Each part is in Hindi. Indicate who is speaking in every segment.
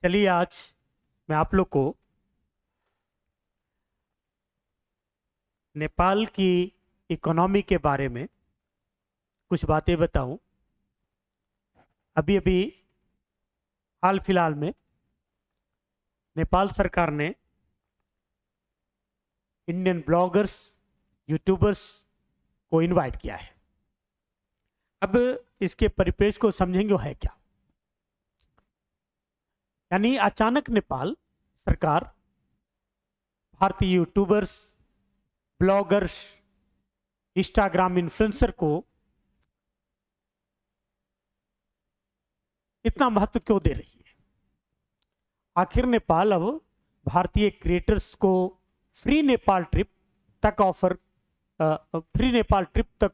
Speaker 1: चलिए आज मैं आप लोग को नेपाल की इकोनॉमी के बारे में कुछ बातें बताऊं। अभी अभी हाल फिलहाल में नेपाल सरकार ने इंडियन ब्लॉगर्स, यूट्यूबर्स को इनवाइट किया है। अब इसके परिप्रेक्ष्य को समझेंगे वो है क्या। यानी अचानक नेपाल सरकार भारतीय यूट्यूबर्स, ब्लॉगर्स, इंस्टाग्राम इन्फ्लुएंसर को इतना महत्व क्यों दे रही है। आखिर नेपाल अब भारतीय क्रिएटर्स को फ्री नेपाल ट्रिप तक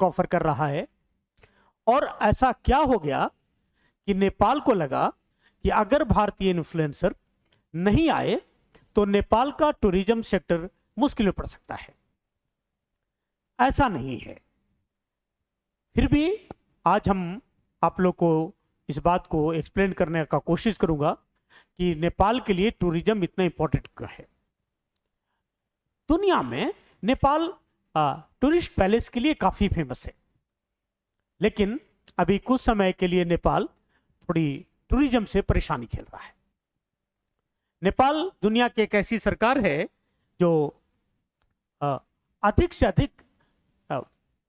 Speaker 1: ऑफर कर रहा है। और ऐसा क्या हो गया कि नेपाल को लगा कि अगर भारतीय इन्फ्लुएंसर नहीं आए तो नेपाल का टूरिज्म सेक्टर मुश्किल में पड़ सकता है। ऐसा नहीं है। फिर भी आज हम आप लोग को इस बात को एक्सप्लेन करने का कोशिश करूंगा कि नेपाल के लिए टूरिज्म इतना इंपॉर्टेंट क्यों है। दुनिया में नेपाल टूरिस्ट पैलेस के लिए काफी फेमस है, लेकिन अभी कुछ समय के लिए नेपाल थोड़ी टूरिज्म से परेशानी झेल रहा है। नेपाल दुनिया की एक ऐसी सरकार है जो अधिक से अधिक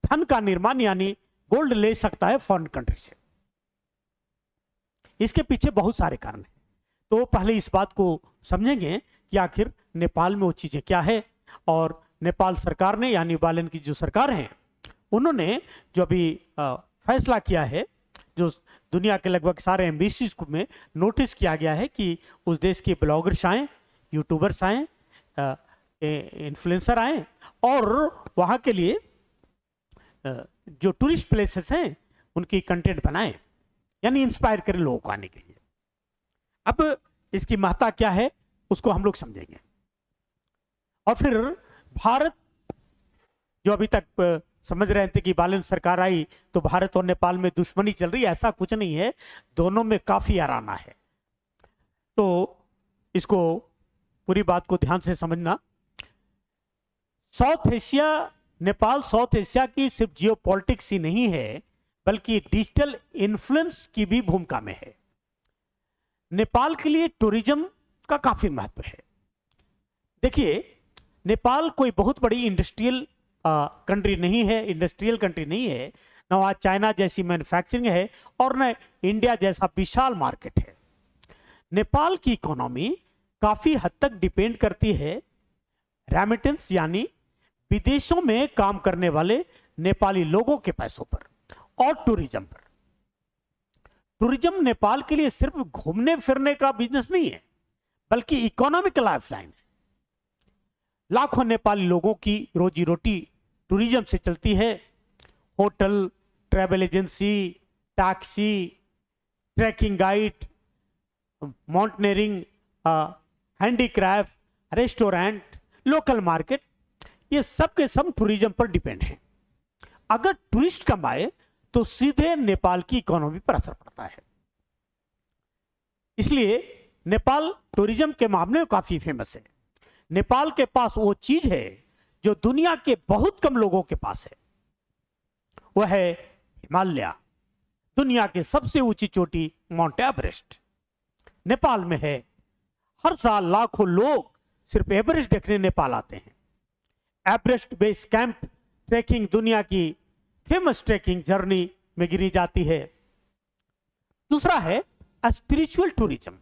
Speaker 1: धन का निर्माण यानी गोल्ड ले सकता है फॉरेन कंट्री से। इसके पीछे बहुत सारे कारण हैं। तो पहले इस बात को समझेंगे कि आखिर नेपाल में वो चीजें क्या है। और नेपाल सरकार ने यानी बालन की जो सरकार है उन्होंने जो अभी फैसला किया है, जो दुनिया के लगभग सारे एम्बेसीज में नोटिस किया गया है कि उस देश के ब्लॉगर्स आए, यूट्यूबर्स आए, इन्फ्लुएंसर आए और वहाँ के लिए जो टूरिस्ट प्लेसेस हैं उनकी कंटेंट बनाए, यानी इंस्पायर करें लोगों को आने के लिए। अब इसकी महत्ता क्या है उसको हम लोग समझेंगे। और फिर भारत जो अभी तक समझ रहे थे कि बालन सरकार आई तो भारत और नेपाल में दुश्मनी चल रही है, ऐसा कुछ नहीं है। दोनों में काफी याराना है। तो इसको पूरी बात को ध्यान से समझना। South Asia, Nepal south Asia की सिर्फ जियो पॉलिटिक्स ही नहीं है बल्कि डिजिटल इन्फ्लुएंस की भी भूमिका में है। नेपाल के लिए टूरिज्म का काफी महत्व है। देखिए, नेपाल कोई बहुत बड़ी इंडस्ट्रियल कंट्री नहीं है, इंडस्ट्रियल कंट्री नहीं है। न वहाँ चाइना जैसी मैन्युफैक्चरिंग है और न इंडिया जैसा विशाल मार्केट है। नेपाल की इकोनॉमी काफी हद तक डिपेंड करती है रेमिटेंस यानी विदेशों में काम करने वाले नेपाली लोगों के पैसों पर और टूरिज्म पर। टूरिज्म नेपाल के लिए सिर्फ घूमने फिरने का बिजनेस नहीं है बल्कि इकोनॉमिक लाइफलाइन है। लाखों नेपाली लोगों की रोजी रोटी टूरिज्म से चलती है। Hotel, travel agency, taxi, trekking guide, mountaineering, handicraft, restaurant, local market, ये सब के सब टूरिज्म पर डिपेंड है। अगर टूरिस्ट कम आए तो सीधे नेपाल की इकोनॉमी पर असर पड़ता है। इसलिए नेपाल टूरिज्म के मामले में काफी फेमस है। नेपाल के पास वो चीज है जो दुनिया के बहुत कम लोगों के पास है, वह है हिमालय। दुनिया की सबसे ऊंची चोटी माउंट एवरेस्ट नेपाल में है। हर साल लाखों लोग सिर्फ एवरेस्ट देखने नेपाल आते हैं। एवरेस्ट बेस कैंप ट्रैकिंग दुनिया की फेमस ट्रैकिंग जर्नी में गिनी जाती है। दूसरा है स्पिरिचुअल टूरिज्म।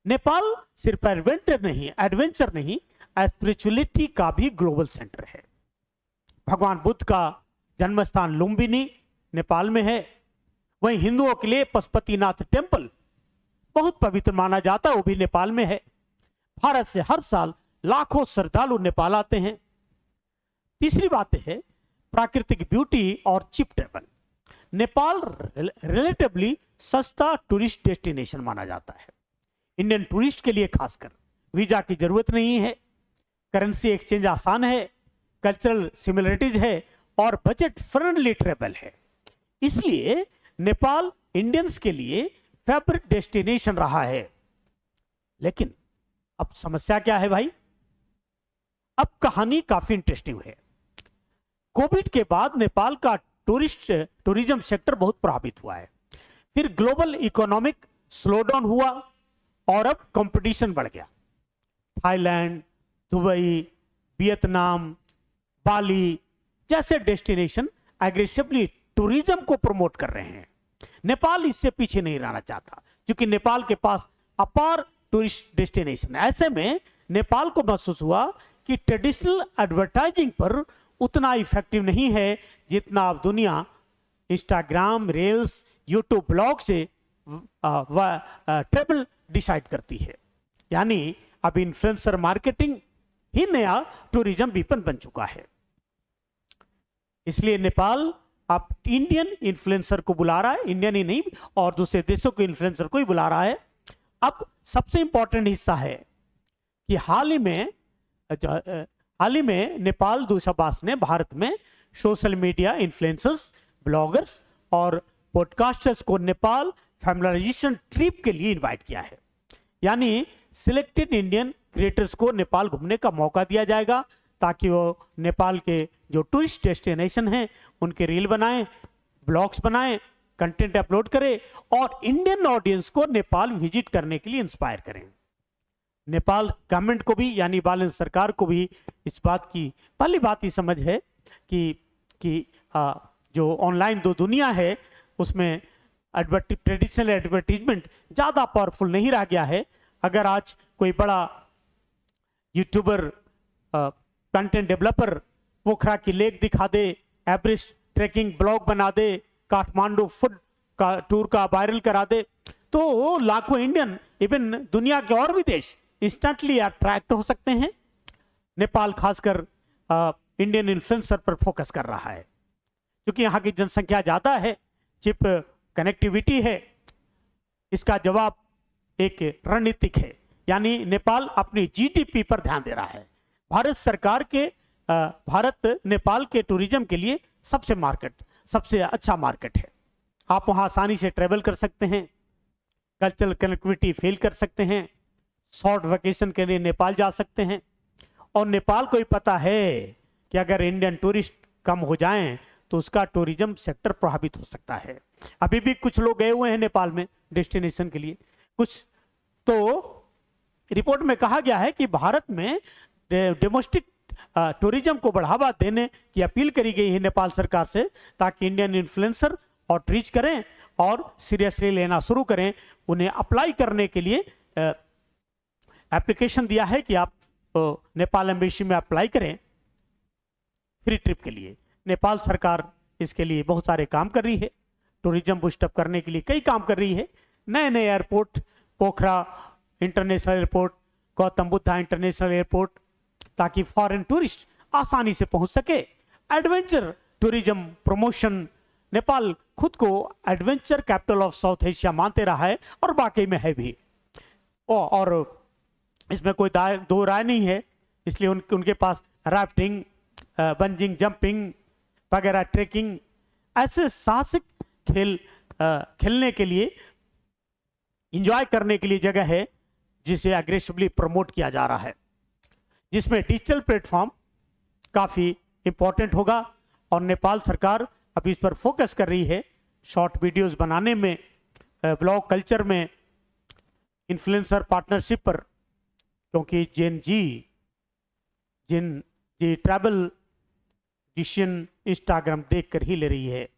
Speaker 1: नेपाल सिर्फ एडवेंचर नहीं स्पिरिचुअलिटी का भी ग्लोबल सेंटर है। भगवान बुद्ध का जन्म स्थान लुम्बिनी नेपाल में है। वहीं हिंदुओं के लिए पशुपतिनाथ टेम्पल बहुत पवित्र माना जाता है, वो भी नेपाल में है। भारत से हर साल लाखों श्रद्धालु नेपाल आते हैं। तीसरी बात है प्राकृतिक ब्यूटी और चीप ट्रेवल। नेपाल रिलेटिवली सस्ता टूरिस्ट डेस्टिनेशन माना जाता है। इंडियन टूरिस्ट के लिए खासकर वीजा की जरूरत नहीं है, करेंसी एक्सचेंज आसान है, कल्चरल सिमिलरिटीज है और बजट फ्रेंडली ट्रेवल है। इसलिए नेपाल इंडियंस के लिए फेवरेट डेस्टिनेशन रहा है। लेकिन अब समस्या क्या है भाई? अब कहानी काफी इंटरेस्टिंग है। कोविड के बाद नेपाल का टूरिज्म सेक्टर बहुत प्रभावित हुआ है। फिर ग्लोबल इकोनॉमिक स्लोडाउन हुआ और अब कंपटीशन बढ़ गया। थाईलैंड, दुबई, वियतनाम, बाली जैसे डेस्टिनेशन एग्रेसिवली टूरिज्म को प्रमोट कर रहे हैं। नेपाल इससे पीछे नहीं रहना चाहता, क्योंकि नेपाल के पास अपार टूरिस्ट डेस्टिनेशन है। ऐसे में नेपाल को महसूस हुआ कि ट्रेडिशनल एडवर्टाइजिंग पर उतना इफेक्टिव नहीं है जितना अब दुनिया इंस्टाग्राम, रील्स, यूट्यूब ब्लॉग से ट्रेवल डिसाइड करती है। यानी अब इन्फ्लुएंसर मार्केटिंग ही नया टूरिज्म विपन बन चुका है। इसलिए नेपाल अब इंडियन इन्फ्लुएंसर को बुला रहा है, इंडियन ही नहीं और दूसरे देशों के इन्फ्लुएंसर को ही बुला रहा है। अब सबसे इंपॉर्टेंट हिस्सा है कि हाल ही में नेपाल दूतावास ने भारत में सोशल मीडिया इन्फ्लुएंसर्स, ब्लॉगर्स और पॉडकास्टर्स को नेपाल फैमिलियराइजेशन ट्रिप के लिए इनवाइट किया है। यानी सिलेक्टेड इंडियन क्रिएटर्स को नेपाल घूमने का मौका दिया जाएगा ताकि वो नेपाल के जो टूरिस्ट डेस्टिनेशन हैं उनके रील बनाएं, ब्लॉग्स बनाएं, कंटेंट अपलोड करें और इंडियन ऑडियंस को नेपाल विजिट करने के लिए इंस्पायर करें। नेपाल गवर्नमेंट को भी यानी बालन सरकार को भी इस बात की पहली बात ही समझ है कि जो ऑनलाइन दो दुनिया है उसमें ट्रेडिशनल एडवर्टीजमेंट ज़्यादा पावरफुल नहीं रह गया है। अगर आज कोई बड़ा यूट्यूबर, कंटेंट डेवलपर पोखरा की लेक दिखा दे, एवरेस्ट ट्रैकिंग ब्लॉग बना दे, काठमांडू फूड का टूर का वायरल करा दे, तो लाखों इंडियन इवन दुनिया के और भी देश इंस्टेंटली अट्रैक्ट हो सकते हैं। नेपाल खासकर इंडियन इन्फ्लुएंसर पर फोकस कर रहा है क्योंकि यहाँ की जनसंख्या ज़्यादा है, चिप कनेक्टिविटी है। इसका जवाब एक रणनीतिक है, यानी नेपाल अपनी जीडीपी पर ध्यान दे रहा है। भारत सरकार के भारत नेपाल के टूरिज्म के लिए सबसे अच्छा मार्केट है। आप वहाँ आसानी से ट्रेवल कर सकते हैं, कल्चरल कनेक्टिविटी फील कर सकते हैं, शॉर्ट वेकेशन के लिए नेपाल जा सकते हैं। और नेपाल को ही पता है कि अगर इंडियन टूरिस्ट कम हो जाएं तो उसका टूरिज्म सेक्टर प्रभावित हो सकता है। अभी भी कुछ लोग गए हुए हैं नेपाल में डेस्टिनेशन के लिए। कुछ तो रिपोर्ट में कहा गया है कि भारत में डोमेस्टिक टूरिज्म को बढ़ावा देने की अपील करी गई है नेपाल सरकार से, ताकि इंडियन इन्फ्लुएंसर आउटरीच करें और सीरियसली लेना शुरू करें। उन्हें अप्लाई करने के लिए एप्लीकेशन दिया है कि आप नेपाल एम्बेसी में अप्लाई करें फ्री ट्रिप के लिए। नेपाल सरकार इसके लिए बहुत सारे काम कर रही है, टूरिज्म बूस्टअप करने के लिए कई काम कर रही है। नए नए airport, Pokhara international airport, Gautam Buddha international airport, ताकि फॉरेन टूरिस्ट आसानी से पहुंच सके। एडवेंचर टूरिज्म प्रमोशन, नेपाल खुद को adventure capital of south Asia मानते रहा है और वाकई में है भी, और इसमें कोई दो राय नहीं है। इसलिए उनके पास राफ्टिंग, बंजिंग जंपिंग वगैरह, ट्रेकिंग, ऐसे साहसिक खेल खेलने के लिए, इंजॉय करने के लिए जगह है जिसे अग्रेसिवली प्रमोट किया जा रहा है, जिसमें डिजिटल प्लेटफॉर्म काफ़ी इंपॉर्टेंट होगा। और नेपाल सरकार अभी इस पर फोकस कर रही है, शॉर्ट वीडियोस बनाने में, ब्लॉग कल्चर में, इन्फ्लुएंसर पार्टनरशिप पर, क्योंकि जिन ट्रैवल डिसीजन इंस्टाग्राम देखकर ही ले रही है।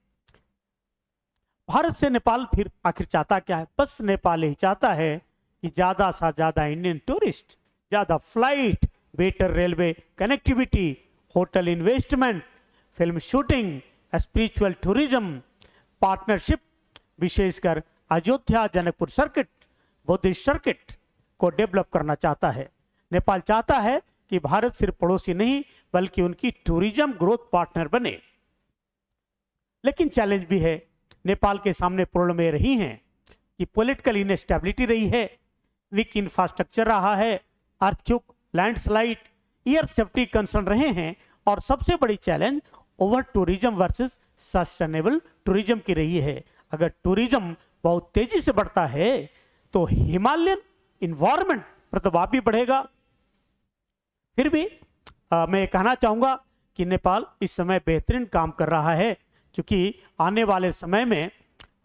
Speaker 1: भारत से नेपाल फिर आखिर चाहता क्या है? बस नेपाल ही चाहता है कि ज्यादा से ज्यादा इंडियन टूरिस्ट, ज्यादा flight, better railway connectivity, hotel investment, film shooting, spiritual tourism, partnership, विशेषकर Ayodhya, Janakpur circuit, Buddhist circuit को डेवलप करना चाहता है। नेपाल चाहता है कि भारत सिर्फ पड़ोसी नहीं बल्कि उनकी टूरिज्म ग्रोथ पार्टनर बने। लेकिन चैलेंज भी है। नेपाल के सामने प्रॉब्लम ये रही हैं कि पॉलिटिकल इनस्टेबिलिटी रही है, वीक इंफ्रास्ट्रक्चर रहा है, earthquake, landslide, air safety concern रहे हैं, और सबसे बड़ी challenge over tourism versus sustainable tourism की रही है। अगर टूरिज्म बहुत तेजी से बढ़ता है तो हिमालयन इन्वायरमेंट प्रभाव भी बढ़ेगा। फिर भी मैं ये कहना चाहूंगा कि नेपाल इस समय बेहतरीन काम कर रहा है, क्योंकि आने वाले समय में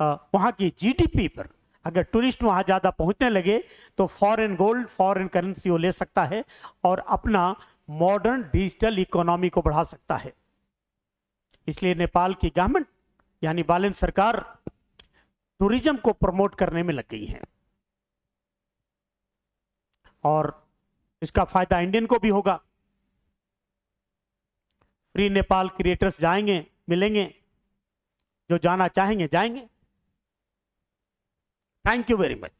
Speaker 1: वहाँ की जीडीपी पर अगर टूरिस्ट वहाँ ज़्यादा पहुँचने लगे तो फॉरेन गोल्ड, फॉरेन करेंसी वो ले सकता है और अपना मॉडर्न डिजिटल इकोनॉमी को बढ़ा सकता है। इसलिए नेपाल की गवर्नमेंट यानी बालेन सरकार टूरिज्म को प्रमोट करने में लग गई है और इसका फायदा इंडियन को भी होगा। फ्री नेपाल क्रिएटर्स जाएंगे, मिलेंगे, जो जाना चाहेंगे जाएंगे। Thank you very much.